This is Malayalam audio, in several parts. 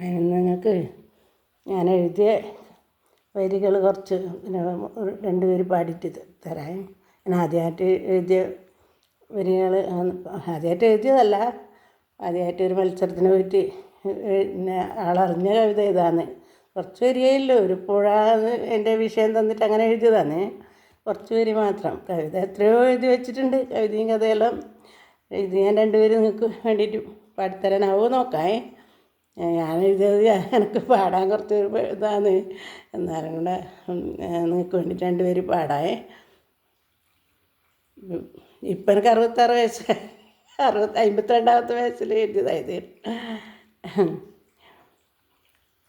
അതിന് നിങ്ങൾക്ക് ഞാൻ എഴുതിയ വരികൾ കുറച്ച് പിന്നെ രണ്ട് പേര് പാടിയിട്ട് തരാം. ഞാൻ ആദ്യമായിട്ട് എഴുതിയ വരികൾ ആദ്യമായിട്ട് എഴുതിയതല്ല, ആദ്യമായിട്ട് ഒരു മത്സരത്തിന് പോയിട്ട് പിന്നെ ആളറിഞ്ഞ കവിത ഇതാണ്. കുറച്ച് വരികയുള്ളൂ, ഒരു പുഴ എൻ്റെ വിഷയം തന്നിട്ട് അങ്ങനെ എഴുതിയതാണ്. കുറച്ച് വരി മാത്രം. കവിത എത്രയോ എഴുതി വെച്ചിട്ടുണ്ട്, കവിതയും കഥയെല്ലാം എഴുതി. ഞാൻ രണ്ടുപേരും നിങ്ങൾക്ക് വേണ്ടിയിട്ട് പാടിത്തരാനാവോ നോക്കാം. ഞാൻ എഴുതിയത് എനിക്ക് പാടാൻ കുറച്ച് ഇതാണ്, എന്നാലും കൂടെ നിങ്ങൾക്ക് വേണ്ടിയിട്ട് രണ്ടുപേര് പാടാം. ഇപ്പം എനിക്ക് 66 വയസ്സ്, 52ാമത്തെ വയസ്സിൽ എഴുതിയതായത്.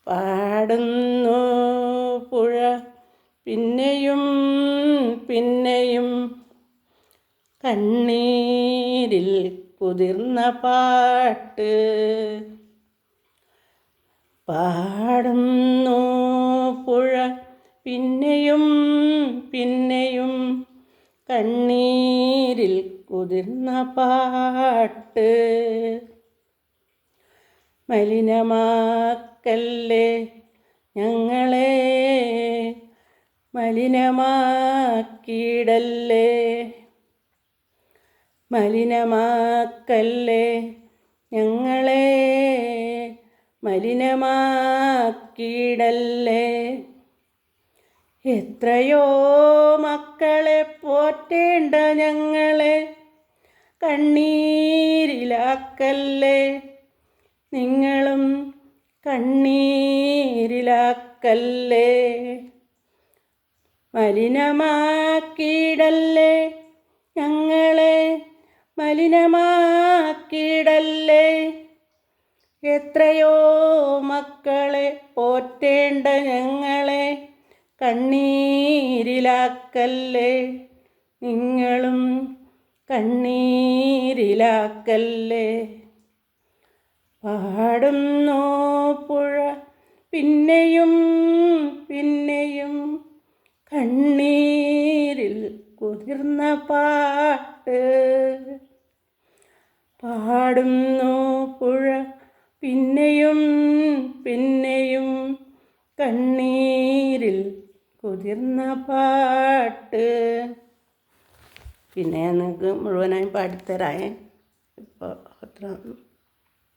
പാടുന്നു പുഴ പിന്നെയും പിന്നെയും കണ്ണീരിൽ കുതിർന്ന പാട്ട്. പാടുന്നു പുഴ പിന്നെയും പിന്നെയും കണ്ണീരിൽ കുതിർന്ന പാട്ട്. മലിനമാക്കല്ലേ ഞങ്ങളെ, മലിനമാക്കിയിടല്ലേ, മലിനമാക്കല്ലേ ഞങ്ങളെ, മലിനമാക്കിയിടല്ലേ. എത്രയോ മക്കളെ പോറ്റേണ്ട ഞങ്ങളെ കണ്ണീരിലാക്കല്ലേ, നിങ്ങളും കണ്ണീരിലാക്കല്ലേ. മലിനമാക്കിയിടല്ലേ ഞങ്ങളെ, മലിനമാക്കിയിടല്ലേ. എത്രയോ മക്കളെ പോറ്റേണ്ട ഞങ്ങളെ കണ്ണീരിലാക്കല്ലേ, നിങ്ങളും കണ്ണീരിലാക്കല്ലേ. പാടുന്നു പുഴ പിന്നെയും പിന്നെയും കണ്ണീരിൽ കുതിർന്ന പാട്ട്. പാടുന്നു പുഴ പിന്നെയും പിന്നെയും കണ്ണീരിൽ കുതിർന്ന പാട്ട്. പിന്നെ ഞാൻ നിങ്ങൾക്ക് മുഴുവനായും പാടിത്തരാം. ഇപ്പോൾ അത്ര